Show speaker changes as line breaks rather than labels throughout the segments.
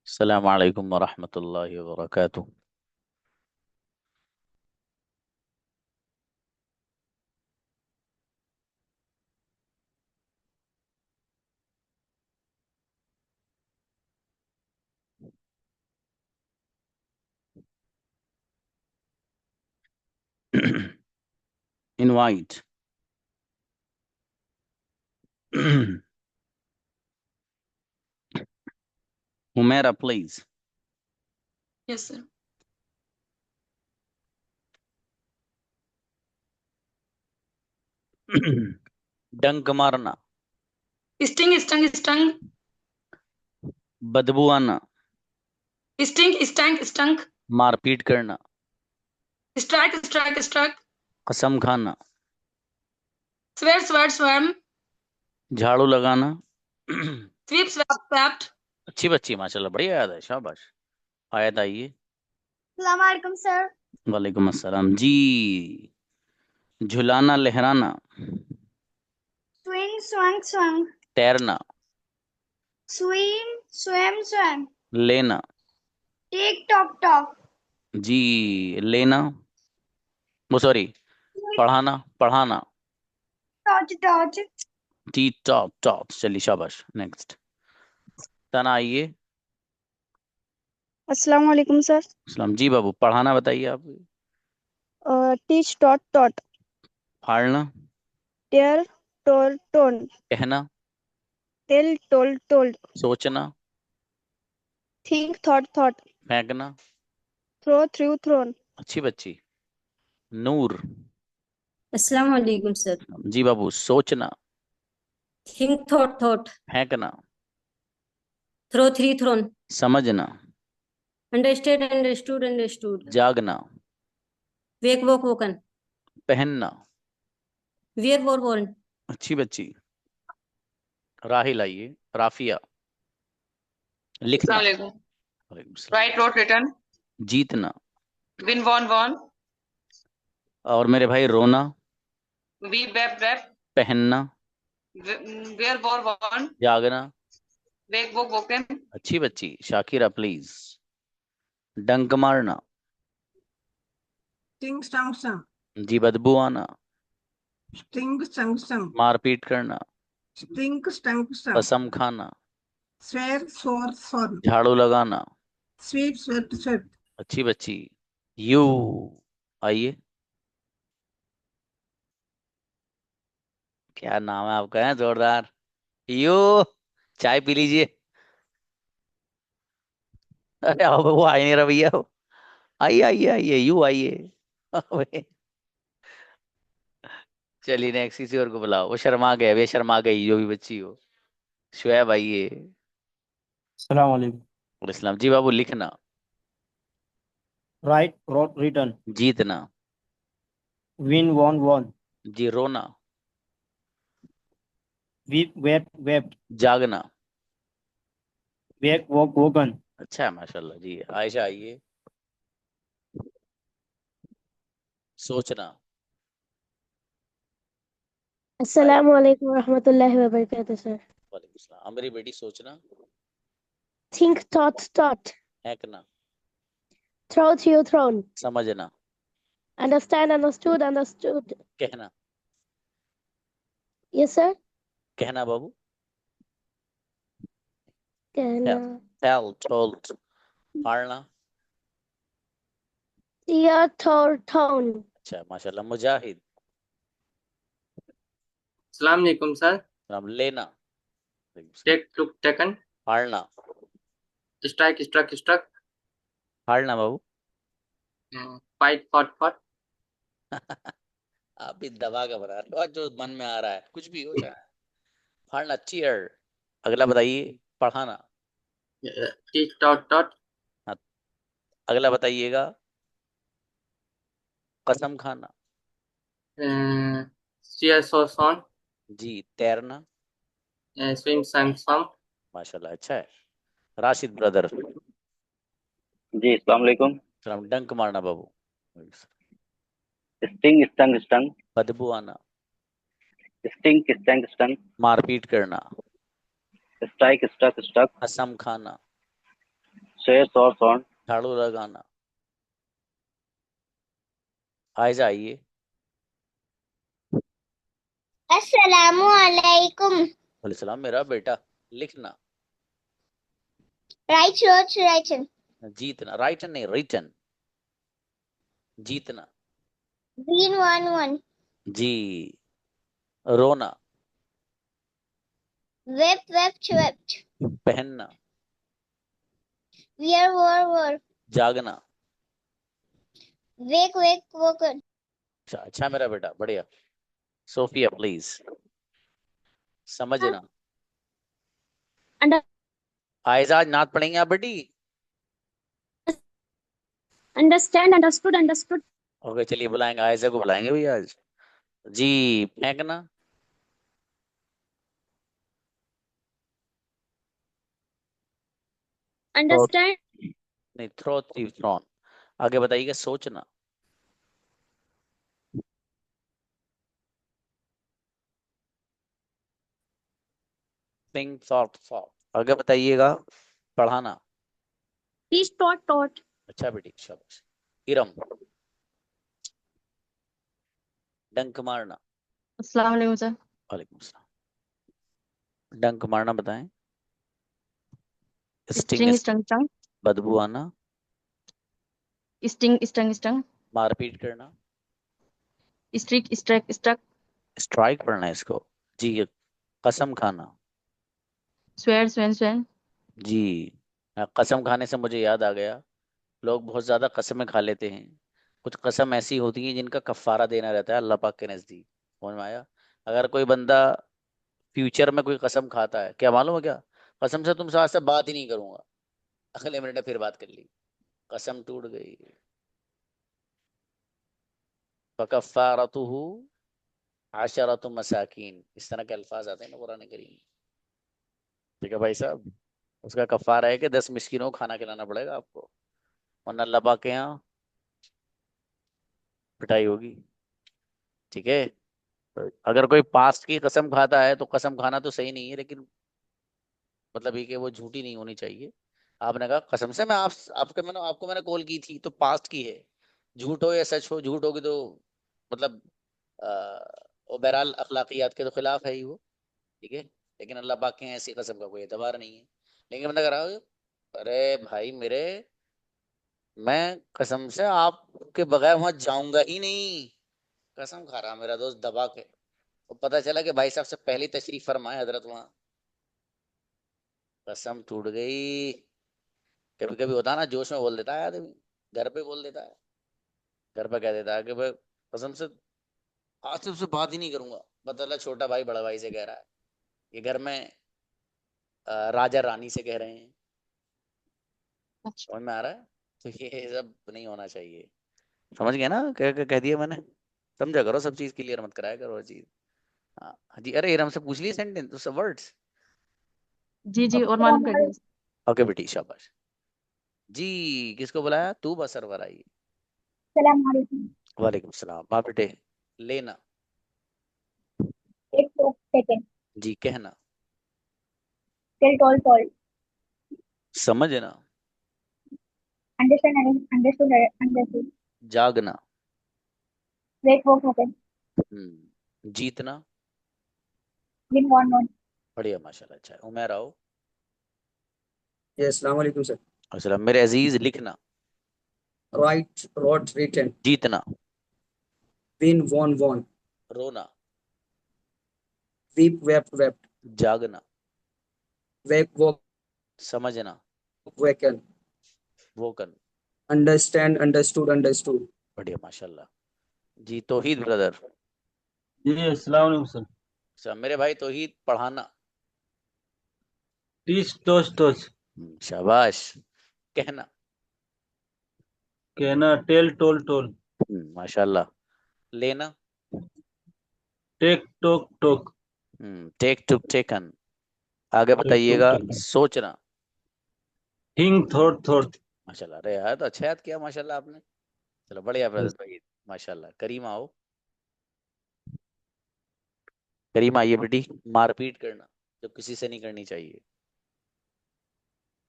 अस्सलामु अलैकुम वरहमतुल्लाहि वबरकातुह। Invite. Humaira please.
Yes, sir.
डंक मारना।
Sting.
बदबू आना।
Stunk.
मारपीट करना।
Strike.
कसम खाना।
Swam.
झाड़ू लगाना।
Swept.
अच्छी बच्ची माशाल्लाह, बढ़िया याद है, शाबाश। आयत आइए।
अस्सलाम सर।
वालेकुम अस्सलाम जी। झुलाना लहराना।
swing
तैरना।
swim
लेना।
take talk
जी। लेना। वो सॉरी, पढ़ाना पढ़ाना।
dodge
टी टॉप टॉप, चलिए शाबाश। नेक्स्ट तना आइए।
अस्सलाम वालेकुम सर।
सलाम जी बाबू, पढ़ाना बताइए आप।
teach taught
फाड़ना।
tear torn
कहना।
tell told
सोचना।
think thought
फेंकना।
thrown
अच्छी बच्ची। नूर।
अस्सलाम वालेकुम सर।
जी बाबू, सोचना।
थिंक थॉट
फेंकना।
थ्रोन
समझना।
अंडरस्टूड
जागना।
वेक वोकन
पहनना।
वियर वोर्न
अच्छी बच्ची। राहिल आइए। राफिया। लिखना।
Assalamualaikum.
वालेकुम सलाम।
Right, wrote, written.
जीतना।
Win, won.
और मेरे भाई रोना।
We wept.
पहनना।
Wear, wore, worn.
जागना।
Wake, woken.
अच्छी बच्ची। शाकिरा प्लीज। डंक मारना।
Stung.
जी बदबू आना।
Stung.
मारपीट करना।
Stunk.
कसम खाना।
Swear, sworn.
झाड़ू लगाना।
Swept.
अच्छी बच्ची। यू आइए। क्या नाम है आपका? है जोरदार। यू। चाय पी लीजिए। अरे अब वो आ ही नहीं रहा भैया। आइए आइए आइए, यू आइए। अबे, चलिए नेक्स्ट किसी और को बुलाओ। वो शर्मा गए, वे शर्मा गई जो भी बच्ची हो। शुएब आइए।
अस्सलाम वालेकुम।
और इस्लाम जी बाबू, लिखना।
राइट रोट रिटर्न
जीतना।
विन वॉन
जी रोना।
वीप वेप
जागना।
वेक वोकन
अच्छा है माशाल्लाह जी। आयशा आइए। सोचना।
अस्सलाम वालेकुम रहमतुल्लाहि व बरकातहू सर।
वालेकुम सलाम। मेरी बेटी सोचना।
think thought
फेंकना।
thrown
समझना।
understood
कहना।
yes sir
कहना बाबू।
कहना
told। फाड़ना।
tear torn
अच्छा माशाल्लाह। मुजाहिद।
अस्सलाम वालेकुम सर।
सलाम। लेना।
टेकन
फाड़ना।
स्ट्राइक
फाड़ना बाबू।
फाइट फॉट
आप भी दबा का बना रहे हो, और जो मन में आ रहा है कुछ भी हो चाहे। फाड़ना। चीयर। अगला बताइए। पढ़ाना।
टीच टॉट
हाँ, अगला बताइएगा। कसम खाना।
शेयर सॉन
जी। तैरना।
स्विम सम
माशाल्लाह, अच्छा है। राशिद ब्रदर।
जी अस्सलाम वालेकुम।
सलाम। डंक मारना बाबू।
स्टंग
बदबू आना।
स्टंग
मारपीट करना।
स्ट्राइक स्टक
कसम खाना।
स्वेट्स और सॉन,
झाड़ू लगाना। आयजा आइए।
अस्सलामु अलैकुम।
सलाम मेरा बेटा। लिखना।
Write wrote written.
जीतना, राइटन नहीं, रिटन। जीतना।
ग्रीन वन वन।
जी। रोना।
Weep wept wept.
पहनना।
Wear wore wore.
जागना।
Wake wake woken.
अच्छा अच्छा मेरा बेटा, बढ़िया। सोफिया प्लीज। समझना।
Under,
आयजा आज नात पढ़ेंगे आप बेटी।
understand, understood, understood.
ओके चलिए बुलाएंगे, आयजा को बुलाएंगे भैया आज। जी। फेंकना।
Understand,
नहीं, थ्रो थी, थ्रॉन। आगे बताइएगा। सोचना। Think, thought, thought. आगे बताइएगा। पढ़ाना।
teach, taught, taught.
अच्छा बेटी, शाबाश। इरम। डंक मारना।
अस्सलाम वालेकुम सर।
वालेकुम सलाम। डंक मारना बताएं।
String
sting,
stung stung.
बदबू आना।
Sting stung stung.
मारपीट करना।
Streak स्ट्रैक struck.
स्ट्राइक पढ़ना है इसको। जी। कसम खाना।
स्वेर स्वेन स्वेन।
जी। कसम खाने से मुझे याद आ गया, लोग बहुत ज्यादा कस्में खा लेते हैं। कुछ कसम ऐसी होती हैं जिनका कफारा देना रहता है अल्लाह पाक के नजदीक। समझ में आया? अगर कोई बंदा फ्यूचर में कोई कसम खाता है, क्या मालूम है क्या? कसम से तुमसे आज से बात ही नहीं करूंगा, अगले मिनट में फिर बात कर ली, कसम टूट गई। फकफ्फारतुहु अशरतु मसाकीन, इस तरह के अल्फाज आते हैं ना कुरान करीम। ठीक है भाई साहब, उसका कफारा है कि 10 मिस्किनों को खाना खिलाना पड़ेगा आपको, वरना अल्लाह पाक के यहाँ पिटाई होगी। ठीक है? अगर कोई पास्ट की कसम खाता है तो कसम खाना तो सही नहीं है, लेकिन मतलब ये कि वो झूठी नहीं होनी चाहिए। आपने कहा कसम से मैं आपको मैंने कॉल की थी, तो पास्ट की है। झूठ हो या सच हो, झूठ होगी तो मतलब वो बहरहाल अखलाकियात के तो खिलाफ है ही वो। ठीक है? लेकिन अल्लाह पाक के यहाँ ऐसी कसम का कोई एतबार नहीं है। लेकिन बंदा कह रहा है, अरे भाई मेरे, मैं कसम से आपके बगैर वहां जाऊंगा ही नहीं, कसम खा रहा मेरा दोस्त दबा के। तो पता चला कि भाई साहब से पहली तशरीफ फरमाए हजरत वहां, कसम टूट गई। कभी कभी होता है ना, जोश में बोल देता है आदमी, घर पे बोल देता है, घर पे कह देता है कि भाई कसम से आज से उससे बात ही नहीं करूंगा। पता चला छोटा भाई बड़ा भाई से कह रहा है, ये घर में राजा रानी से कह रहे हैं।
अच्छा।
समझ में आ रहा है? तो ये सब नहीं होना चाहिए। समझ गया ना? कह दिया मैंने। समझा करो, सब चीज क्लियर मत कराया करो हर चीज। हाँ जी। अरे इरम से पूछ लिए सेंटेंस, वर्ड्स।
जी जी, और मालूम कर दीजिए।
ओके बेटी, शाबाश। जी। किसको बुलाया? तू बसरवर आई।
अस्सलाम वालेकुम।
वालेकुम सलाम। हाँ बेटे। लेना।
एक सेकंड।
जी। कहना।
Tell told told.
समझना।
Understand understood understood.
जागना।
Wake woke woken.
जीतना।
Win won won.
बढ़िया, माशाल्लाह। अच्छा है। उमेर आओ।
Yes, Assalamu alaikum, sir.
अस्सलाम मेरे अजीज। लिखना।
Write, wrote, written.
जीतना।
Win, won, won.
रोना।
Weep, wept, wept.
जागना।
Wake, woke,
समझना।
waken.
Woken.
Understand, understood, understood.
बढ़िया, माशाल्लाह। जी। तौहीद ब्रदर।
जी अस्सलाम वालेकुम सर।
अच्छा मेरे भाई तौहीद। पढ़ाना।
Teach taught taught.
शाबाश। कहना।
कहना टेल टोल टोल।
माशाल्लाह। लेना।
Take took took.
Take took taken. आगे
टेक टोक
बताइएगा।
टेक।
सोचना।
Think thought thought.
माशाल्लाह। अरे यार तो अच्छा याद किया माशाल्लाह आपने। चलो बढ़िया ब्रदर तौहीद, माशाल्लाह। करीमा आओ। करीमा आइए बेटी। मारपीट करना, जो किसी से नहीं करनी चाहिए।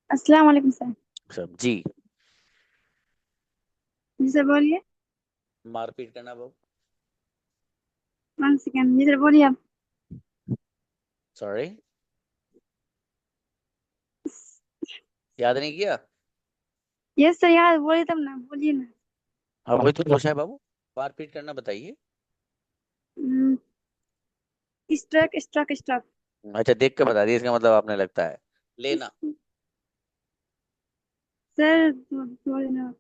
अस्सलाम वालेकुम सर।
सब जी।
जी सर बोलिए।
मारपीट करना बाबू।
1 सेकेंड। जी सर बोलिए आप।
सॉरी, याद नहीं किया?
यस सर यार बोलिए तब ना, बोलिए ना।
हाँ वही तो पूछा है बाबू, मारपीट करना बताइए।
Struck struck struck.
अच्छा देख के बता दिए, इसका मतलब आपने लगता है लेना।
सर बोलिए ना।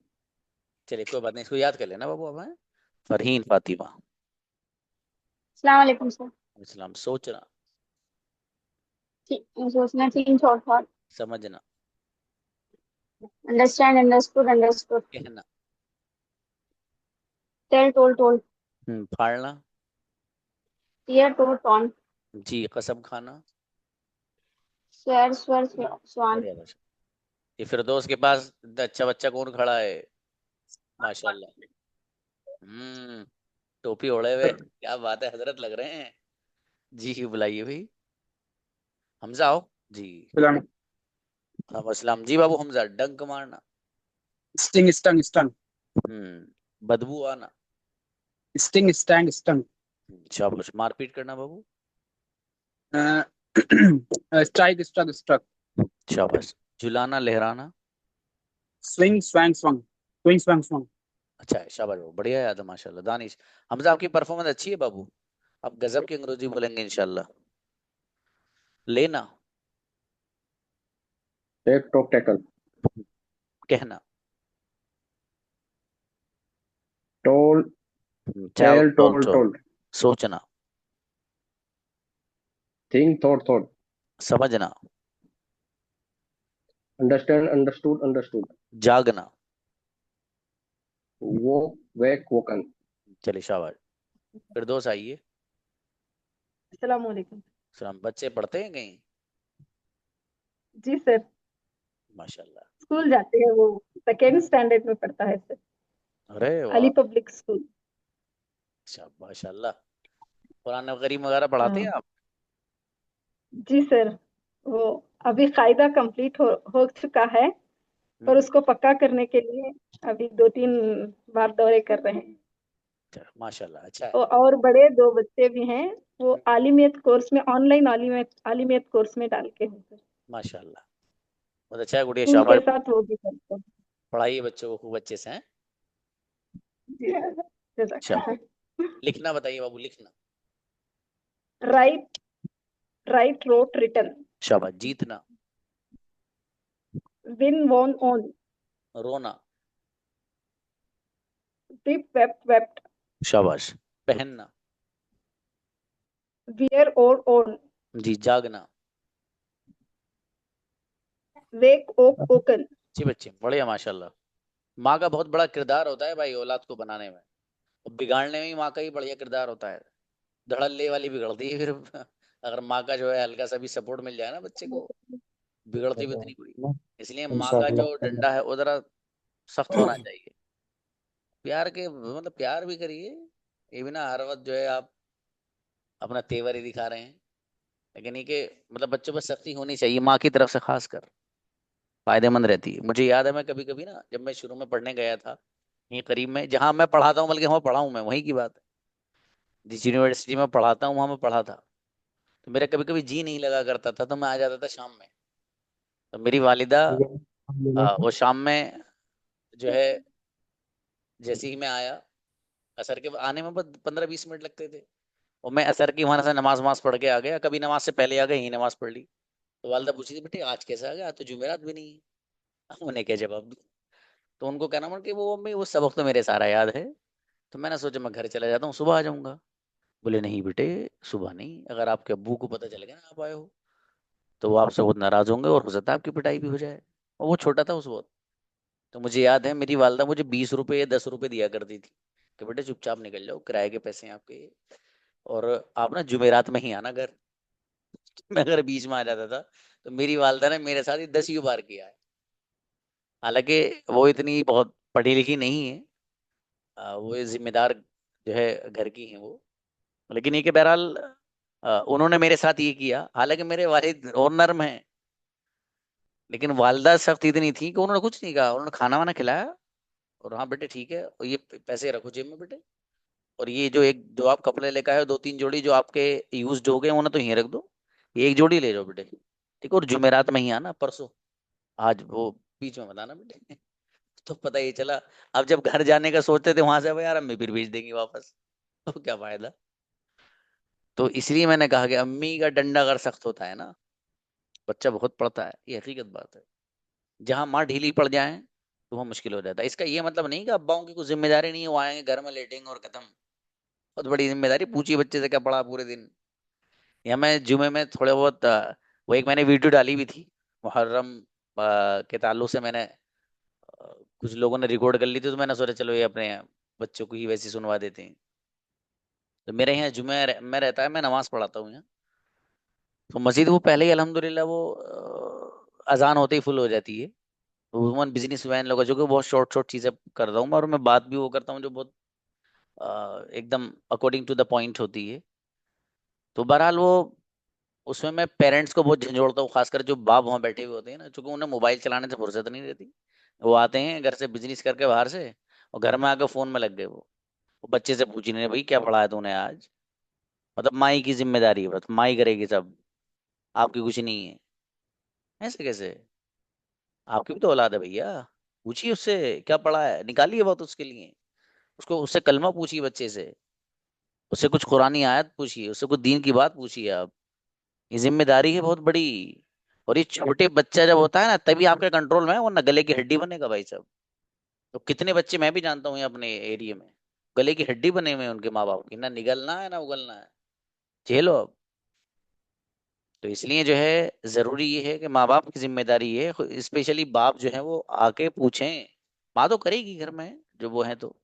चलिए कोई बात नहीं, इसको याद कर लेना बाबू अब है। फरहीन फातिमा।
अस्सलाम वालेकुम सर।
इस्लाम। सोचना।
ठीक, सोचना, थिंक, थॉट थॉट।
समझना।
Understand, understood, understood.
कहना।
Tell, told, told.
फाड़ना।
Tear, tore, torn.
जी। कसम खाना।
स्वेर, स्वर, स्वान।
बढ़िया बच्चा। ये फिरदौस के पास अच्छा बच्चा कौन खड़ा है? माशाल्लाह। टोपी ओढ़े हुए, क्या बात है, हजरत लग रहे हैं। जी बुलाइए भाई। हमजा आओ जी। अस्सलाम जी बाबू। हमजा। डंक मारना।
Sting, stung, stung.
बदबू आना।
Sting, stung, stung.
शाबाश। मारपीट करना बाबू।
Uh, strike, struck, struck.
शाबाश। झुलाना लहराना।
Swing, swang, swung. Swing, swang, swung.
अच्छा है, शाबाश बाबू, बढ़िया याद है माशाल्लाह। दानिश। हमजा आपकी परफॉर्मेंस अच्छी है बाबू, आप गजब की अंग्रेजी बोलेंगे इंशाल्लाह। लेना।
Take took taken.
कहना।
Told
told
tell
told
told
told.
Told.
सोचना।
Think thought thought.
समझना।
Understand understood understood.
जागना।
Woke wake woken.
चलिए शाबाश। फिरदौस आइए।
अस्सलाम वालेकुम।
सलाम। बच्चे पढ़ते हैं कहीं?
जी सर,
माशाल्लाह।
स्कूल जाते हैं, वो सेकेंड स्टैंडर्ड में पढ़ता है सर,
अरे
अली
वाह,
पब्लिक स्कूल।
माशाल्लाह। कुरान करीम वगैरह पढ़ाते हैं आप?
जी सर, वो अभी कायदा कंप्लीट हो चुका है, पर उसको पक्का करने के लिए अभी 2-3 बार दौरे कर रहे हैं।
माशाल्लाह, अच्छा है।
और बड़े 2 बच्चे भी हैं, वो आलिमियत कोर्स में, ऑनलाइन आलिमियत कोर्स में डाल के हैं सर।
माशाल्लाह, बहुत अच्छा है, गुड़िया
स्कूल के
शाबाश।
साथ वो भी करते हैं।
पढ़ाइए बच्चों को खूब अच्छे से हैं।
जी
अच्छा, लिखना बताइए बाबू, लिखना।
Write, write, wrote, written.
शाबाश। जीतना।
Win, won, won.
रोना।
Weep, wept, wept.
शाबाश। पहनना।
वियर और ओन।
जी। जागना।
वेक, ओक, ओकन।
जी बच्चे बढ़िया माशाल्लाह। माँ का बहुत बड़ा किरदार होता है भाई औलाद को बनाने में, और बिगाड़ने में भी माँ का ही बढ़िया किरदार होता है। धड़ल्ले वाली बिगड़ती है फिर अगर माँ का जो है हल्का सा भी सपोर्ट मिल जाए ना बच्चे को, बिगड़ती भी उतनी बुरी। इसलिए माँ का जो डंडा है वो जरा सख्त होना चाहिए। प्यार के मतलब प्यार भी करिए, ये भी ना हर वक्त जो है आप अपना तेवर ही दिखा रहे हैं। लेकिन ये कि मतलब बच्चों पर सख्ती होनी चाहिए माँ की तरफ से, खासकर फायदेमंद रहती है। मुझे याद है मैं कभी कभी ना, जब मैं शुरू में पढ़ने गया था यहीं करीब में जहाँ मैं पढ़ाता हूँ, बल्कि वहाँ पढ़ा हूँ मैं, वहीं की बात है, जिस यूनिवर्सिटी में पढ़ाता हूँ वहाँ मैं पढ़ा था, तो मेरा कभी कभी जी नहीं लगा करता था, तो मैं आ जाता था शाम में। तो मेरी वालिदा वो शाम में जो है, जैसे ही मैं आया, असर के आने में बस 15-20 मिनट लगते थे, और मैं असर की वहां से नमाज वमाज पढ़ के आ गया, कभी नमाज से पहले आ गया, यही नमाज पढ़ ली। तो वालिदा पूछी थी, बेटे आज कैसे आ गया, आज तो जुमेरात भी नहीं है। उन्हें क्या जवाब दूं? तो उनको कहना मन कि वो मम्मी वो सबक तो मेरे सारा याद है, तो मैंने सोचा मैं घर चला जाता हूँ, सुबह आ जाऊंगा। बोले नहीं बेटे, सुबह नहीं, अगर आपके अब्बू को पता चल गया ना आप आए हो, तो वो आपसे बहुत नाराज होंगे, और हो सकता है आपकी पिटाई भी हो जाए। और वो छोटा था उस वक्त। तो मुझे याद है मेरी वालदा मुझे 20 रुपए या 10 रुपए दिया करती थी कि बेटे चुपचाप निकल जाओ, किराए के पैसे हैं आपके, और आप ना जुमेरात में ही आना घर। मैं अगर बीच में आ जाता था तो मेरी वालदा ने मेरे साथ ही 10 बार किया है। हालांकि वो इतनी बहुत पढ़ी लिखी नहीं है, वो ये जिम्मेदार जो है घर की है वो, लेकिन ये कि बहरहाल उन्होंने मेरे साथ ये किया। हालांकि मेरे वालिद और नर्म हैं, लेकिन वालदा सख्त इतनी थी कि उन्होंने कुछ नहीं कहा, उन्होंने खाना वाना खिलाया और हाँ बेटे ठीक है, और ये पैसे रखो जेब में बेटे, और ये जो आप कपड़े लेकर आए हो 2-3 जोड़ी जो आपके यूज्ड हो गए उन्हें तो यहीं रख दो, ये एक जोड़ी ले जाओ बेटे, ठीक है, और जुमेरात में ही आना परसों, आज वो बीच में बताना बेटे। तो पता ही चला, अब जब घर जाने का सोचते थे वहां से, अब यार अम्मी फिर भेज देंगी वापस, तो क्या फायदा। तो इसलिए मैंने कहा कि अम्मी का डंडा अगर सख्त होता है ना, बच्चा बहुत पढ़ता है, ये हकीकत बात है। जहां माँ ढीली पड़ जाए तो वह मुश्किल हो जाता है। इसका ये मतलब नहीं कि अब्बाओं की कुछ जिम्मेदारी नहीं है, वो आएंगे घर में लेटेंगे और खत्म। बहुत बड़ी जिम्मेदारी, पूछिए बच्चे से क्या पढ़ा पूरे दिन। या मैं जुमे में थोड़े बहुत वो एक मैंने वीडियो डाली भी थी मुहर्रम के ताल्लुक से, मैंने कुछ लोगों ने रिकॉर्ड कर ली थी, तो मैंने सोचा चलो ये अपने बच्चों को ही वैसे सुनवा देते हैं। तो मेरे यहाँ जुमे में रहता है, मैं नमाज पढ़ाता हूँ यहाँ, तो मस्जिद वो पहले ही अल्हम्दुलिल्लाह वो अजान होते ही फुल हो जाती है। वुमन बिजनेस वैन लोग जो कि बहुत शॉर्ट शॉर्ट चीजें कर रहा हूँ, और मैं बात भी वो करता हूँ जो बहुत एकदम अकॉर्डिंग टू द पॉइंट होती है। तो बहरहाल वो उसमें मैं पेरेंट्स को बहुत झंझोड़ता हूँ, खासकर जो बाप वहाँ बैठे हुए होते हैं ना, क्योंकि उन्हें मोबाइल चलाने से फुर्सत नहीं रहती। वो आते हैं घर से बिजनेस करके बाहर से, और घर में आके फोन में लग गए वो बच्चे से पूछ रहे हैं भाई क्या पढ़ा है तूने आज, मतलब माई की जिम्मेदारी है, बस माई करेगी सब, आपकी कुछ नहीं है। ऐसे कैसे, आपकी भी तो औलाद है भैया, पूछिए उससे क्या पढ़ा है, निकालिए बात उसके लिए, उसको उससे कलमा पूछिए बच्चे से, उससे कुछ कुरानी आयत पूछिए, उससे कुछ दीन की बात पूछिए आप। ये जिम्मेदारी है बहुत बड़ी। और ये छोटे बच्चा जब होता है ना तभी आपके कंट्रोल में है, वरना गले की हड्डी बनेगा भाई साहब। तो कितने बच्चे मैं भी जानता हूँ ये अपने एरिया में, गले की हड्डी बने हुए हैं उनके माँ बाप की, ना निगलना है ना उगलना है, झेलो अब। तो इसलिए जो है जरूरी ये है कि माँ बाप की जिम्मेदारी है, स्पेशली बाप जो है वो आके पूछें। माँ तो करेगी घर में जो वो है, तो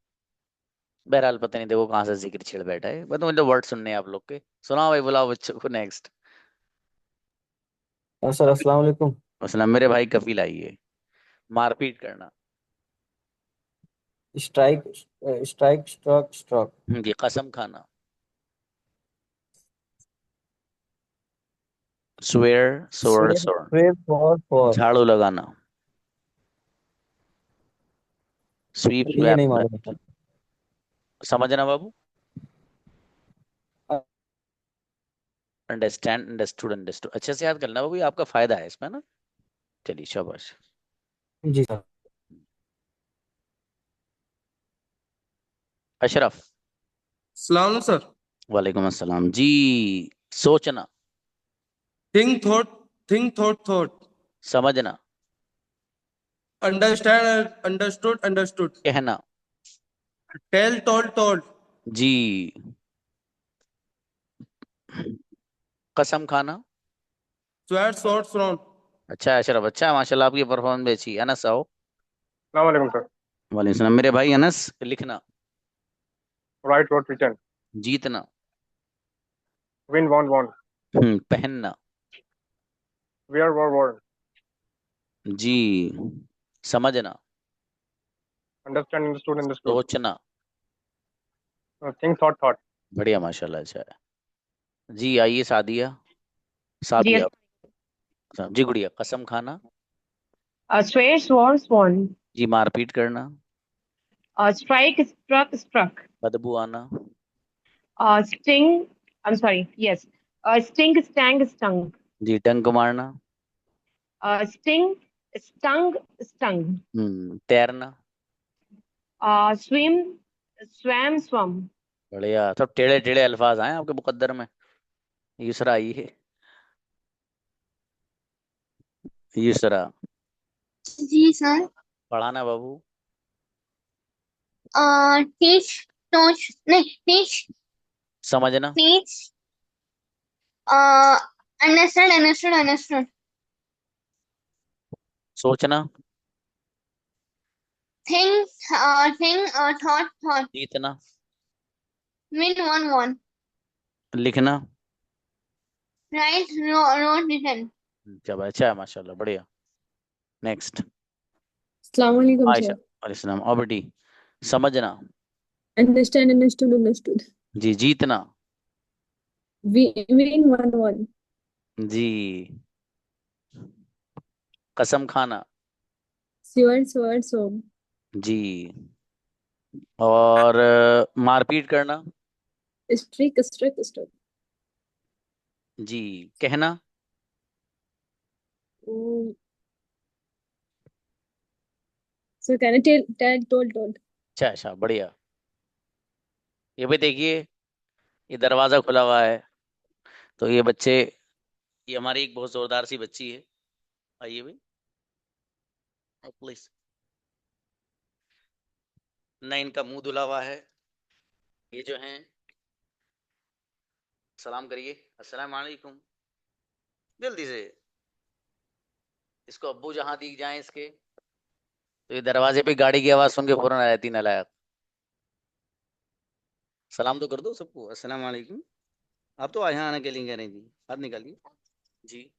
बहरहाल पता नहीं देखो कहाँ से जिक्र छिड़ बैठा है, बस मुझे वर्ड सुनने हैं आप लोग के। सुनाओ भाई, बुलाओ बच्चों को नेक्स्ट।
सर अस्सलाम वालेकुम।
मसला मेरे भाई कफील आइए, मारपीट करना।
Strike strike stroke stroke.
ये कसम खाना। Swear sword
swear
sword.
Swear for.
झाड़ू लगाना। स्वीप
ये
स्वैप।
नहीं मालूम सर।
समझना बाबू। अंडरस्टैंड अंडरस्टूड अंडरस्टूड, अच्छे से याद करना बाबू, ये आपका फायदा है इसमें ना। चलिए शाबाश।
जी सर।
अशरफ।
सलाम सर।
वालेकुम अस्सलाम जी। सोचना।
Think thought.
समझना।
Understand understood.
कहना।
Tell told.
जी। कसम खाना।
Swear swore.
अच्छा है अशरफ, अच्छा है माशाल्लाह, आपकी परफॉर्मेंस भी अच्छी है। अनस आओ।
अस्सलाम वालेकुम सर।
वालेकुम सलाम मेरे भाई अनस। लिखना।
Write wrote written.
जीतना।
Win won.
पहनना।
Wear wore.
जी। समझना।
Understand understood.
सोचना।
Think thought.
बढ़िया माशाल्लाह, अच्छा है जी। आइए सादिया।
Dear,
सादिया। जी गुड़िया। कसम खाना।
swear, swore, sworn.
जी। मारपीट करना।
Strike, struck.
बदबू आना।
Sting, I'm sorry, yes. Sting, stung.
जी। डंक मारना।
Sting, stung.
तैरना।
Swim, swam.
बढ़िया, सब टेढ़े टेढ़े अल्फाज आए आपके मुकद्दर में। यूसरा आइए। यूसरा।
जी सर।
पढ़ाना बाबू।
टीच टोच नहीं टीच
समझना।
Teach understand.
सोचना।
Think thought.
जीतना।
Win won.
लिखना।
Write wrote written.
जब अच्छा है माशाल्लाह, बढ़िया। नेक्स्ट।
अस्सलाम वालेकुम
आयशा।
सर।
अलैहिस्सलाम। और बेटी। समझना।
Understand understood.
जी। जीतना।
Win won.
जी। कसम खाना।
Swear, swear, swear.
जी। और मारपीट करना।
Streak, streak, streak.
जी। कहना।
Mm. So can I tell, told.
अच्छा अच्छा, बढ़िया। ये भाई देखिए, ये दरवाजा खुला हुआ है, तो ये बच्चे, ये हमारी एक बहुत जोरदार सी बच्ची है। आइए भाई, प्लीज। ना इनका मुंह धुला हुआ है, ये जो हैं, सलाम करिए, अस्सलाम वालेकुम, जल्दी से। इसको अब्बू जहां दिख जाए इसके, तो ये दरवाजे पे गाड़ी की आवाज सुन के फौरन आ जाती नालायक। सलाम तो कर दो सबको, अस्सलाम वालेकुम। आप तो यहाँ आने के लिए कह रही थी, हाथ निकालिए जी।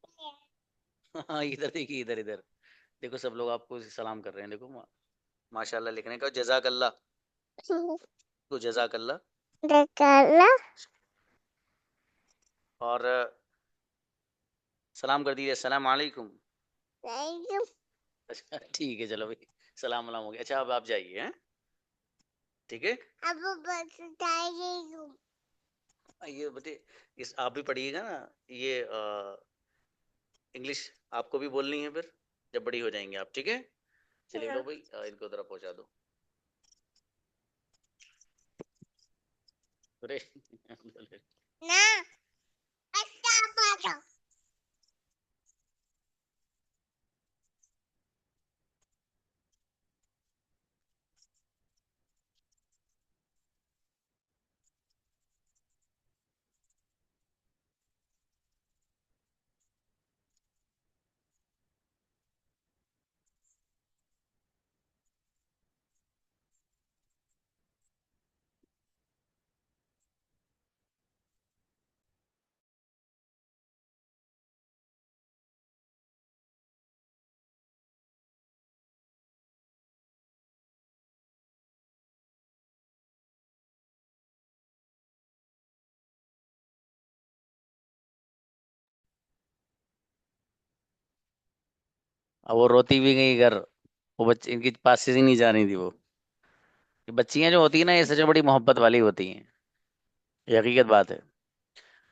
हाँ इधर देखिए, इधर इधर देखो, सब लोग आपको सलाम कर रहे हैं, देखो माशाल्लाह लिखने का, जज़ाकल्लाह, तो जज़ाकल्लाह। और सलाम कर दीजिए, अस्सलाम वालेकुम। अच्छा ठीक है, चलो भाई, सलाम वलाम हो गया। अच्छा अब आप जाइए, हैं, ठीक है। ये बते, इस आप भी पढ़िएगा ना, ये इंग्लिश आपको भी बोलनी है फिर जब बड़ी हो जाएंगे आप, ठीक है। चलिए लो भाई, इनको उधर पहुंचा दो। अरे अब वो रोती भी गई घर, वो बच्चे इनके पास से ही नहीं जा रही थी वो। ये बच्चियां जो होती है ना, ये सच में बड़ी मोहब्बत वाली होती हैं, ये हकीकत बात है।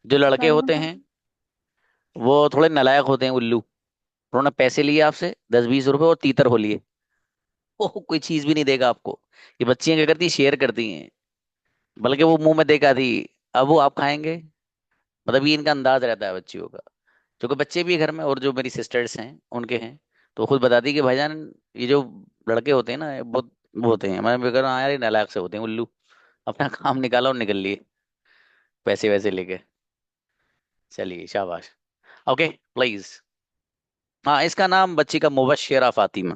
जो लड़के होते हैं वो थोड़े नालायक होते हैं, उल्लू। उन्होंने पैसे लिए आपसे 10-20 रुपए और तीतर हो लिए, वो कोई चीज भी नहीं देगा आपको। ये बच्चियां क्या करती, शेयर करती हैं, बल्कि वो मुंह में देखा थी, अब वो आप खाएंगे। मतलब ये इनका अंदाज रहता है बच्चियों का। जो कि बच्चे भी है घर में, और जो मेरी सिस्टर्स हैं उनके हैं, तो खुद बताती कि भाईजान, ये जो लड़के होते हैं ना, ये बहुत वो होते हैं। मैं भी कह रहा हूँ, हाँ यार ये नालायक से होते हैं, उल्लू। अपना काम निकाला और निकल लिए पैसे वैसे लेके। चलिए शाबाश। Okay please. हाँ, इसका नाम बच्ची का मुबश्शिरा फातिमा।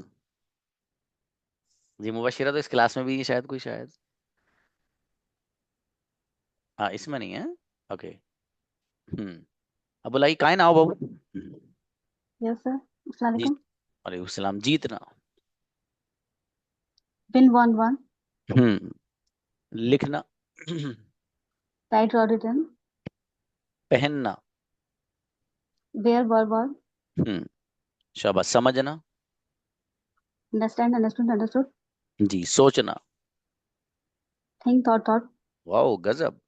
जी, मुबश्शिरा तो इस क्लास में भी है शायद, कोई शायद, हाँ इसमें नहीं है। ओके। अब बुलाई काहे ना आओ बाबू।
यस सर, अस्सलाम
जी,
वालेकुम।
वालेकुम सलाम। जीतना।
Win won won.
हम्म। लिखना।
राइट और रिटर्न।
पहनना।
Wear wore wore.
हम्म। शाबाश। समझना।
Understand understood understood.
जी। सोचना।
Think thought thought.
वाओ गजब।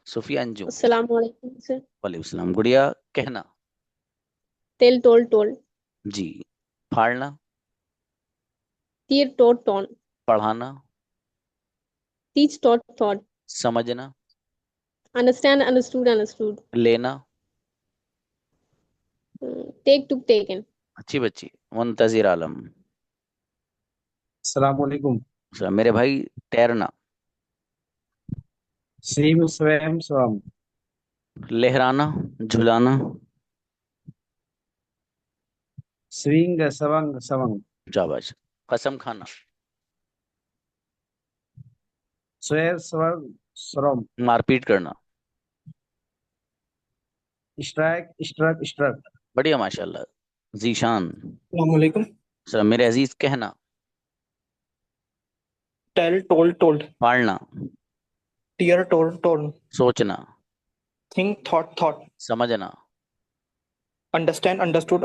Sufiya Anju.
Assalamu alaikum, sir.
वालेकुम सलाम गुड़िया। कहना।
Tell, told.
जी। फाड़ना।
Tear, ton.
पढ़ाना।
Teach, taught.
समझना।
Understand, understood.
लेना।
Take, took, taken.
अच्छी बच्ची। मुंतजिर आलम।
Assalamualaikum.
मेरे भाई। तैरना।
Swim, swam, swam.
लहराना। झुलाना।
Swing, swang, swang.
शाबाश। कसम खाना।
Swear, swam, swam.
मारपीट करना।
Strike, struck, struck.
बढ़िया माशाल्लाह। जीशान।
Assalamualaikum.
सर मेरे अजीज। कहना।
Tell, told.
फाड़ना।
Tear, torn.
सोचना।
Think, thought.
समझना।
Understand, understood.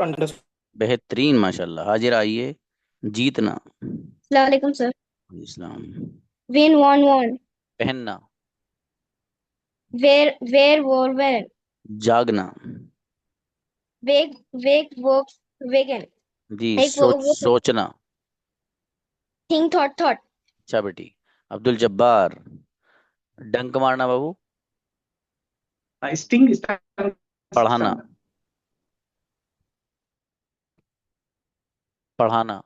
बेहतरीन माशाल्लाह। हाजिरा आइए। जीतना।
अस्सलाम वालेकुम sir.
Islam.
Win won won.
पहनना।
Wear wore wear.
जागना।
Wake wake woke woken.
जी
एक वो
सोचना।
Think thought thought.
अच्छा बेटी। अब्दुल जब्बार। डंक मारना बाबू।
Sting, stung,
पढ़ाना।
stung.
पढ़ाना।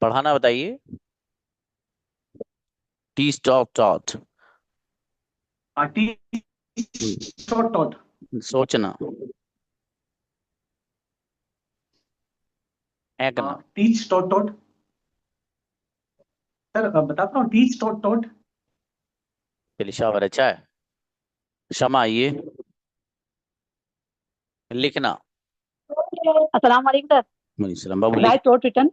पढ़ाना बताइए। टी स्टॉप टॉट।
Teach, taught.
सोचना। फेंकना।
Teach, taught. सर बताता हूँ teach, taught.
चलिए शाबाश, अच्छा है। शमा आइए। लिखना।
अस्सलाम वालेकुम सर।
सलाम बाबू।
Write wrote written.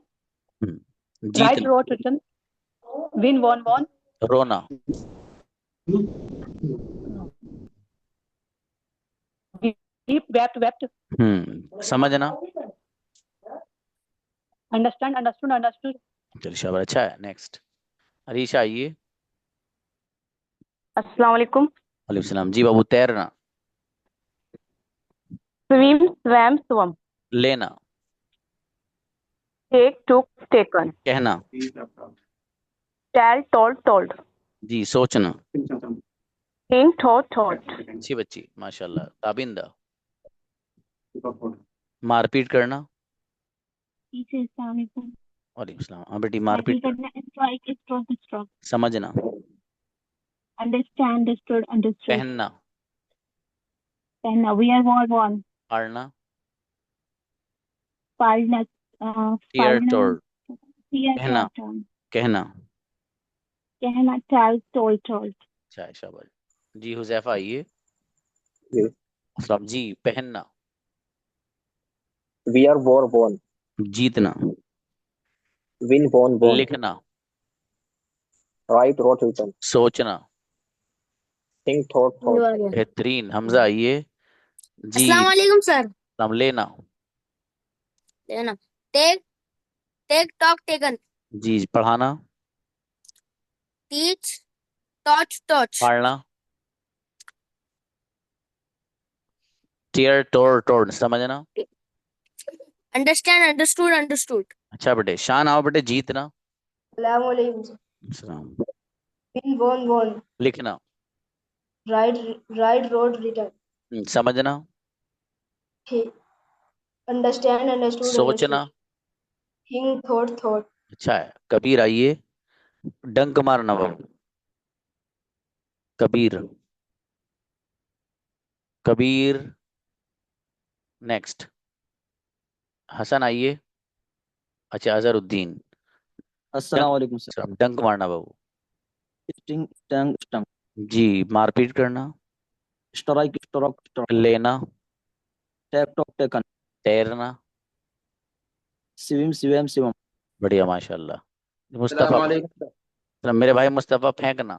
राइट
जीतना।
Wrote written. Win won won.
रोना।
Weep wept wept.
समझना।
Understand understood understood.
चलिए शाबाश, अच्छा है। नेक्स्ट। अरीशा आइए।
अस्सलाम वालेकुम।
वालेकुम सलाम। जी बाबू। तैरना।
Swim swam swum.
लेना।
Take took taken.
कहना।
Tell told told.
जी सोचना।
Think thought thought.
अच्छी बच्ची माशाल्लाह। ताबिंदा। मारपीट करना।
टीचर अस्सलाम वालेकुम।
वालेकुम सलाम। हाँ बेटी,
टैकल
मारपीट
करना, स्ट्राइक स्ट्रोक स्ट्रोक।
समझना।
Understand understood understood.
पहनना।
पहनना, वियर वॉर वॉन।
फाड़ना।
पालना,
टीयर
पालना।
टोड़।
टीयर
कहना।
टॉट।
कहना।
कहना, टेल टोल्ड टोल्ड।
अच्छा है, शाबाश। जी हुजैफा आइए।
Yes.
अस्सलाम। जी पहनना।
We are war won.
जीतना।
Win won won.
लिखना।
Right wrote written.
सोचना।
Think thought thought.
बेहतरीन। हमजा आइए। जी।
अस्सलाम वालेकुम सर।
नाम लेना।
लेना। Take take took taken.
जी पढ़ाना।
Teach taught taught.
फाड़ना। Tear tore tore. समझना।
Understand understood understood.
अच्छा बेटे। शान आओ बेटे। जीतना।
अस्सलाम वालेकुम।
सलाम।
Win won won.
लिखना।
Write write wrote written.
समझना।
अंडरस्टैंड अंडरस्टूड
सोचना।
अंडरस्टूड। Think thought thought.
अच्छा है। कबीर आइए। डंक मारना बाबू। कबीर। कबीर। नेक्स्ट। हसन आइए। अच्छा अजहरुद्दीन।
अस्सलाम वालेकुम सर।
डंक मारना बाबू।
Sting stung stung.
जी मारपीट करना।
Strike stroke struck.
लेना।
Take took taken.
तैरना।
Swim swim swim.
बढ़िया माशाल्लाह।
अस्सलाम
मुस्तफा।
वालेकुम
मेरे भाई मुस्तफा। फेंकना।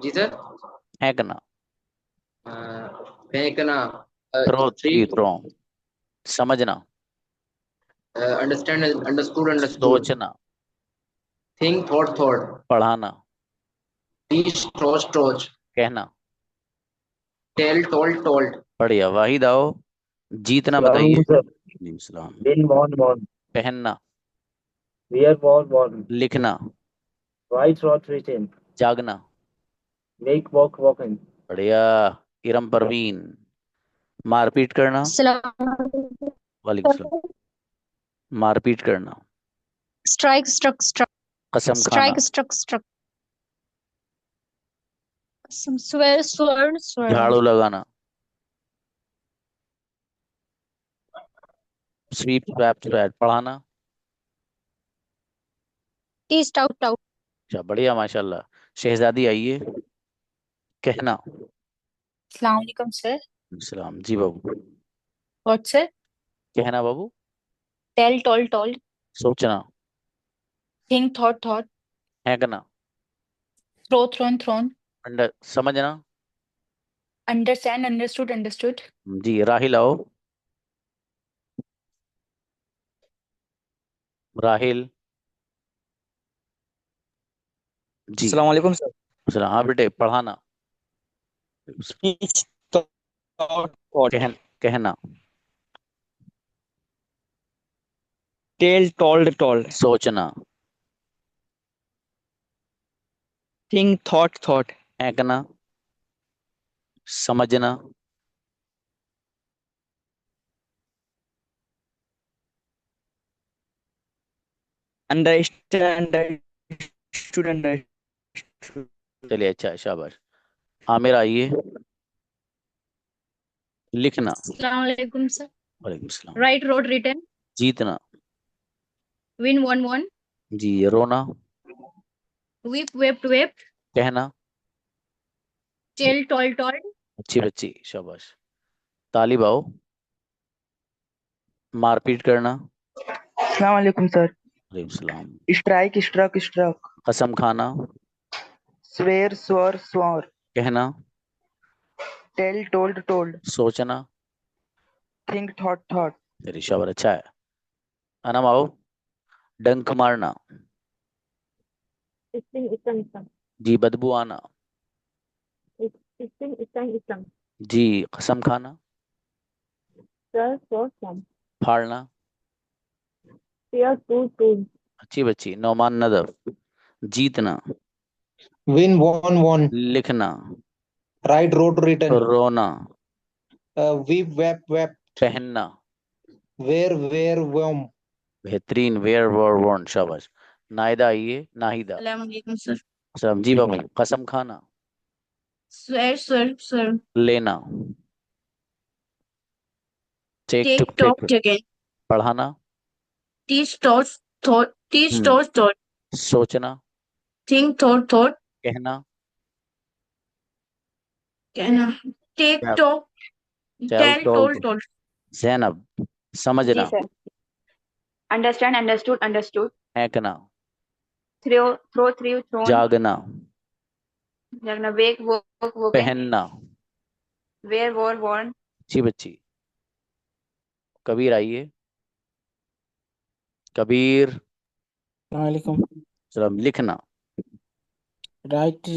जी सर।
फेंकना।
फेंकना।
Throw
threw.
जी थ्रो। समझना।
Understand understood understood.
सोचना।
Think thought thought.
पढ़ाना।
Teach taught taught.
कहना।
Tell told told.
बढ़िया। वाहिद आओ। जीतना
अस्सलाम
बताइए।
वालेकुम सर।
जी सलाम।
Win won won.
पहनना।
Wear wore worn.
लिखना।
Write wrote written.
जागना।
Wake woke woken.
बढ़िया। इरम परवीन। मारपीट करना। वालेकुम सलाम। मारपीट करना।
Strike struck struck.
कसम खाना।
Strike struck struck. स्वेर स्वर्ण स्वर्ण।
झाड़ू लगाना। Sweep swept swept. पढ़ाना।
Teach taught taught.
अच्छा बढ़िया माशाल्लाह। शहजादी आइए। कहना।
अस्सलाम वालेकुम सर।
सलाम। जी बाबू।
What sir?
कहना बाबू।
Tell told told.
सोचना।
Think thought thought.
फेंकना।
Throw thrown thrown.
अंडर। समझना।
Understand, understood, understood.
जी राहिल आओ। राहिल जी।
अस्सलाम वालेकुम सर।
चलो हाँ बेटे पढ़ाना।
Speech, thought,
कहना।
tell, told,
सोचना।
think, thought,
फेंकना। समझना।
understand, understood.
चलिए अच्छा शाबाश। आमिर आइए। लिखना।
अस्सलाम वालेकुम सर।
वालेकुम सलाम।
राइट रोड रिटर्न,
जीतना।
विन वन वन,
जी रोना।
वीप वेप्ट वेप्ट,
कहना।
टेल टोल्ड टोल्ड,
अच्छी बच्ची शाबाश। तालिब आओ। मारपीट करना।
अस्सलाम वालेकुम सर।
वालेकुम सलाम।
Strike, struck,
कसम खाना।
swear, swore,
कहना।
tell, told,
सोचना।
think, thought,
मेरी शाबाश अच्छा है। अनम आओ। डंक मारना।
स्टिंग,
जी बदबू आना।
स्टिंग,
जी कसम खाना।
सर सर,
फाड़ना।
टीयर टू,
अच्छी बच्ची नौमान नदफ। जीतना।
Win, won.
लिखना।
Right, road, written.
रोना।
Weep, wept.
पहनना।
Wear, worn.
बेहतरीन वेयर वर वर्न शाबाश। नाहिदा आइए। नाहिदा।
अस्सलाम वालेकुम सर।
सलाम जी बाबू। कसम खाना।
स्वेर,
लेना। Take took
take
take.
Took taken,
पढ़ाना।
टीच थॉट,
हम्म
थॉट,
सोचना।
थिंक थॉट,
कहना।
कहना, टेक
टेल
टॉक,
tell
tell
told
told told.
Zainab.
जी
समझना।
सर। Understand, understood, understood.
फेंकना।
Throw, thrown.
जागना।
जगना, wake, woken.
पहनना।
Wear, wore, worn.
अच्छी बच्ची। कबीर आइए। कबीर।
वालेकुम।
सलाम। लिखना।
Right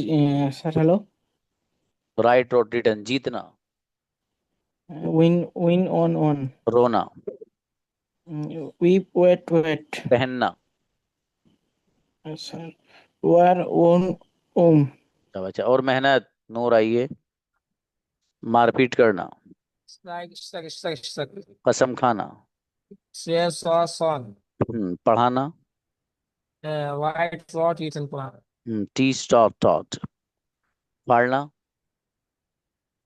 sir hello.
Right wrote return. जीतना।
विन ऑन,
रोना।
वीप वेट,
पहनना।
सर वार ओन ओम,
अच्छा और मेहनत। नूर आइए। मारपीट करना।
Strike.
कसम खाना।
Swear, son.
पढ़ाना।
White road written plan.
Teach स्टॉप टॉट। फाड़ना।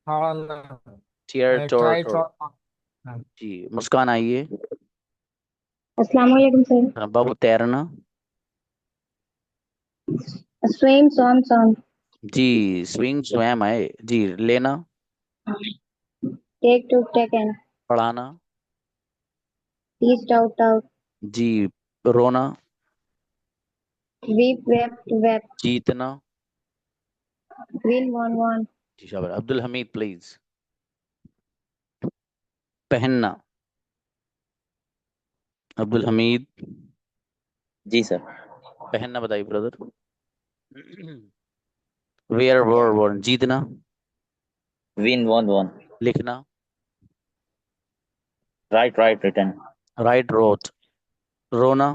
How
tear
I
tore
try
tore.
to.
जी मुस्कान आइए।
अस्सलाम वालेकुम सर।
बाबू तैरना।
स्विम,
जी स्विंग स्वयं आए। जी लेना।
टेक टू टेकन,
पढ़ाना।
टीच टॉट,
जी रोना।
वीप वेप्ट,
जीतना।
विन वन,
जी शाबाश। अब्दुल हमीद प्लीज। पहनना। अब्दुल हमीद।
जी सर।
पहनना बताइए ब्रदर। Where were वर्न। जीतना।
Win, won.
लिखना।
Right, written.
Right road. रोना।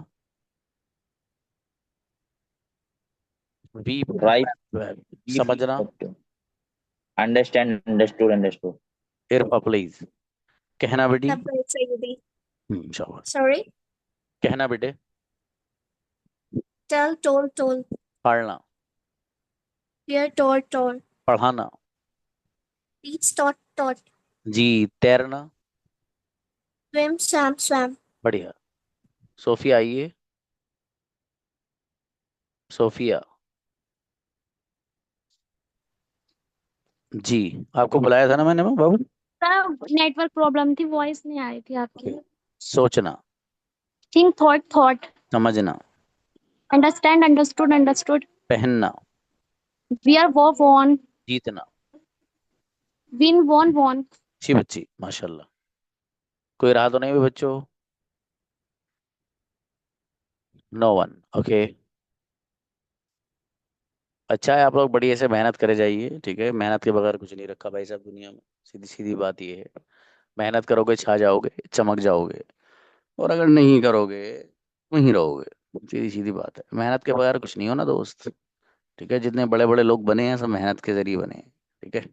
वीप
Right,
समझना।
understand, understood.
इरफा प्लीज। कहना बेटी। शाबाश।
Sorry.
कहना बेटे।
Tell, told.
फाड़ना।
Hear, told.
पढ़ाना।
Teach, taught.
जी तैरना।
Swim.
बढ़िया। सोफिया आइए। सोफिया। जी आपको बुलाया था ना मैंने बाबू।
सर नेटवर्क प्रॉब्लम थी, वॉइस नहीं आ रही थी आपकी।
सोचना।
थिंक थॉट,
समझना।
अंडरस्टैंड, अंडरस्टूड,
पहनना।
वियर वॉन,
जीतना।
Win won won.
अच्छी बच्ची माशाल्लाह। कोई रहा तो नहीं भी बच्चों? No one. ओके, अच्छा है, आप लोग बड़ी ऐसे मेहनत करे जाइए, ठीक है? मेहनत के बगैर कुछ नहीं रखा भाई साहब दुनिया में। सीधी सीधी बात ये है, मेहनत करोगे छा जाओगे, चमक जाओगे। और अगर नहीं करोगे वहीं रहोगे। सीधी सीधी बात है, मेहनत के बगैर कुछ नहीं होना दोस्त। ठीक है, जितने बड़े बड़े लोग बने हैं सब मेहनत के जरिए बने हैं। ठीक है,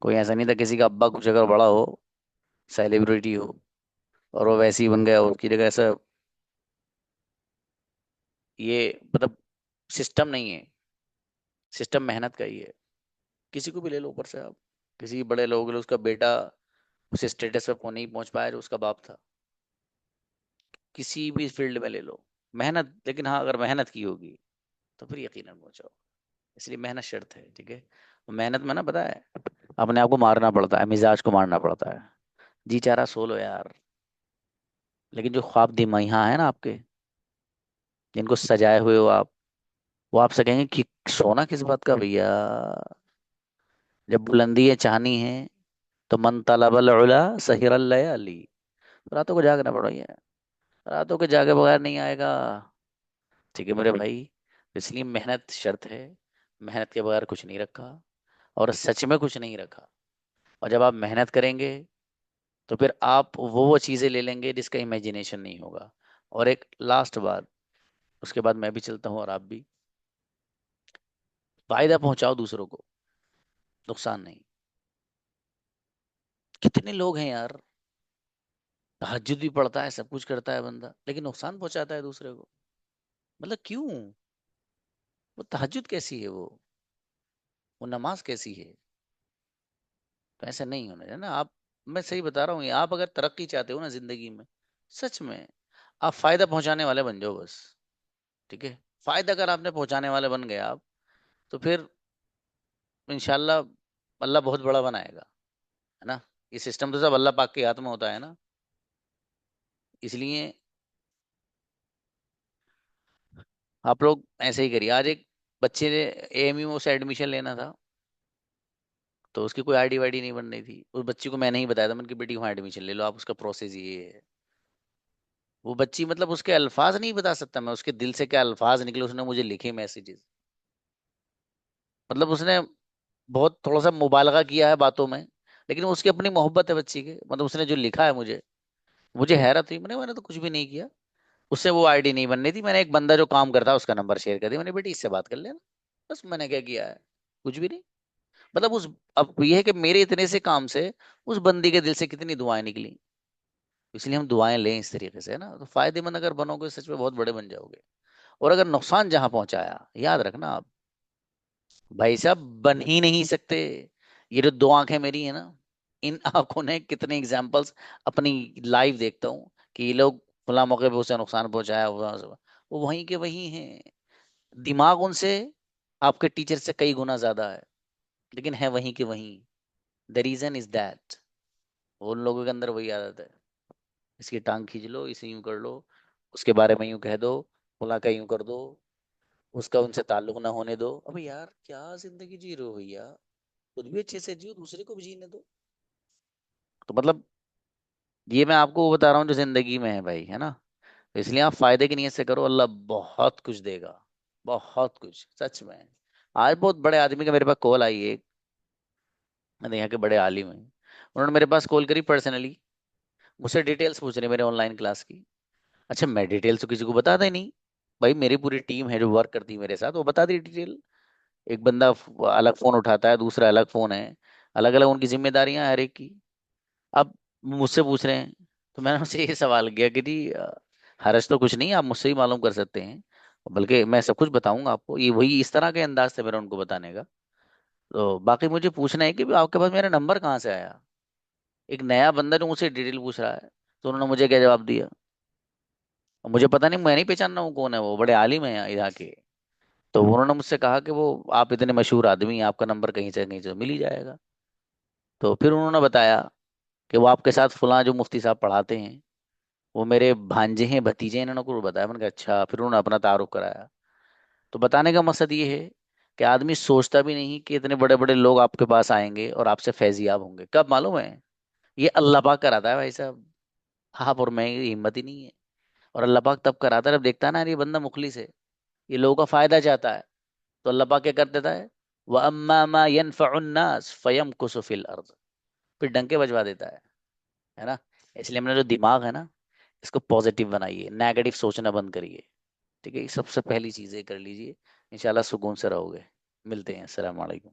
कोई ऐसा नहीं था किसी का अब्बा कुछ अगर बड़ा हो, सेलिब्रिटी हो, और वो वैसे ही बन गया उसकी जगह, ऐसा ये मतलब सिस्टम नहीं है। सिस्टम मेहनत का ही है। किसी को भी ले लो ऊपर से आप, किसी बड़े लोग ले लो, उसका बेटा उस स्टेटस पे नहीं पहुंच पाया जो उसका बाप था। किसी भी फील्ड में ले लो, मेहनत। लेकिन हाँ, अगर मेहनत की होगी तो फिर यकीनन पहुंचाओ। इसलिए मेहनत शर्त है। ठीक है, तो मेहनत में ना, पता है, अपने आप को मारना पड़ता है, मिजाज को मारना पड़ता है। जी चाह रहा सो लो यार, लेकिन जो ख्वाब दिमाग है ना आपके, जिनको सजाए हुए हो आप, वो आपसे कहेंगे कि सोना किस बात का भैया। जब बुलंदी है चाहनी है तो मन तलबल उला सहिरल लयाली। रातों को जागना पड़ेगा, रातों के जागे बगैर नहीं आएगा। ठीक है मेरे भाई, इसलिए मेहनत शर्त है। मेहनत के बगैर कुछ नहीं रखा, और सच में कुछ नहीं रखा। और जब आप मेहनत करेंगे तो फिर आप वो चीजें ले लेंगे जिसका इमेजिनेशन नहीं होगा। और एक लास्ट बात, उसके बाद मैं भी चलता हूँ और आप भी। फायदा पहुंचाओ दूसरों को, नुकसान नहीं। कितने लोग हैं यार, तहज्जुद भी पढ़ता है, सब कुछ करता है बंदा, लेकिन नुकसान पहुंचाता है दूसरे को। मतलब क्यों? वो तहज्जुद कैसी है, वो नमाज कैसी है? तो ऐसा नहीं होना है ना आप। मैं सही बता रहा हूँ, आप अगर तरक्की चाहते हो ना जिंदगी में, सच में, आप फायदा पहुंचाने वाले बन जाओ बस। ठीक है, फायदा अगर आपने पहुंचाने वाले बन गए आप, तो फिर इंशाल्लाह अल्लाह बहुत बड़ा बनाएगा। है ना? ये सिस्टम तो सब अल्लाह पाक के हाथ में होता है ना। इसलिए आप लोग ऐसे ही करिए। आज एक बच्चे ने एएमयू से एडमिशन लेना था, तो उसकी कोई आईडी वाईडी नहीं बन रही थी। उस बच्ची को मैंने ही बताया था, मैंने कि बेटी वहाँ एडमिशन ले लो आप, उसका प्रोसेस ये है। वो बच्ची, मतलब उसके अल्फाज नहीं बता सकता मैं, उसके दिल से क्या अल्फाज निकले, उसने मुझे लिखे मैसेजेस। मतलब उसने बहुत थोड़ा सा मुबालगा किया है बातों में, लेकिन उसकी अपनी मोहब्बत है बच्ची के। मतलब उसने जो लिखा है मुझे, मुझे हैरत हुई। मैंने तो कुछ भी नहीं किया। उससे वो आईडी नहीं बननी थी, मैंने एक बंदा जो काम करता है उसका नंबर शेयर कर दिया। मैंने, बेटी इससे बात कर लेना। बस मैंने क्या किया है, कुछ भी नहीं। मतलब उस, अब ये है कि मेरे इतने से काम से उस बंदी के दिल से कितनी दुआएं निकली। इसलिए हम दुआएं लें इस तरीके से, है ना? तो फायदेमंद अगर बनोगे सच में बहुत बड़े बन जाओगे। और अगर नुकसान जहां पहुंचाया, याद रखना आप, भाई साहब बन ही नहीं सकते। ये जो दो आंखें मेरी है ना, इन आंखों ने कितने एग्जाम्पल्स अपनी लाइव देखता हूँ कि ये लोग फला मौके पे उसे नुकसान पहुंचाया हुआ, वो वहीं के वहीं हैं। दिमाग उनसे, आपके टीचर से कई गुना ज्यादा है, लेकिन है वहीं के वहीं। द रीजन इज दैट, उन लोगों के अंदर वही आदत है। इसकी टांग खींच लो, इसे यूं कर लो, उसके बारे में यूं कह दो, फला का यूं कर दो, उसका उनसे ताल्लुक ना होने दो। अबे यार क्या जिंदगी जी रहे हो भैया? खुद भी अच्छे से जियो, दूसरे को भी जीने दो। तो मतलब ये मैं आपको वो बता रहा हूँ जो जिंदगी में है भाई, है ना? तो इसलिए आप फायदे की नीयत से करो, अल्लाह बहुत कुछ देगा, बहुत कुछ, सच में। आज बहुत बड़े आदमी का मेरे पास कॉल आई है, मैंने यहाँ के बड़े आलिम हैं, उन्होंने मेरे पास कॉल करी पर्सनली, मुझसे डिटेल्स पूछ रहे मेरे ऑनलाइन क्लास की। अच्छा, मैं डिटेल्स तो किसी को बताता ही नहीं भाई। मेरी पूरी टीम है जो वर्क करती है मेरे साथ, वो बता दी डिटेल। एक बंदा अलग फोन उठाता है, दूसरा अलग फोन है, अलग अलग उनकी जिम्मेदारियां हैं हर एक की। अब मुझसे पूछ रहे हैं, तो मैंने उनसे ये सवाल किया कि जी हर्ज तो कुछ नहीं, आप मुझसे ही मालूम कर सकते हैं, बल्कि मैं सब कुछ बताऊंगा आपको। ये वही इस तरह के अंदाज से मेरा उनको बताने का। तो बाकी मुझे पूछना है कि भी आपके पास मेरा नंबर कहाँ से आया। एक नया बंदा जो मुझसे डिटेल पूछ रहा है, तो उन्होंने मुझे क्या जवाब दिया? और मुझे पता नहीं, मैं नहीं पहचान रहा हूँ कौन है वो, बड़े आलिम है यहाँ के। तो उन्होंने मुझसे कहा कि वो आप इतने मशहूर आदमी हैं, आपका नंबर कहीं से मिल ही जाएगा। तो फिर उन्होंने बताया कि वो आपके साथ फलां जो मुफ्ती साहब पढ़ाते हैं, वो मेरे भांजे हैं, भतीजे हैं। इन्होंने को बताया। मैंने कहा अच्छा। फिर उन्होंने अपना तारुफ कराया। तो बताने का मकसद ये है कि आदमी सोचता भी नहीं कि इतने बड़े बड़े लोग आपके पास आएंगे और आपसे फैजियाब होंगे। कब मालूम है? ये अल्लाह पाक कराता है भाई साहब। आप और मैं की हिम्मत ही नहीं है। और अल्लाह पाक तब कराता है जब देखता है ना ये बंदा मुखलिस है, ये लोगों का फायदा चाहता है, तो अल्लाह पाक क्या कर देता है, व अम्मा मा यनफउन नास फयमकुसु फिल अर्द, फिर डंके बजवा देता है ना। इसलिए हमने जो दिमाग है ना, इसको पॉजिटिव बनाइए, नेगेटिव सोचना बंद करिए। ठीक है, ये सबसे पहली चीज है, कर लीजिए, इंशाल्लाह सुकून से रहोगे। मिलते हैं, अस्सलाम वालेकुम।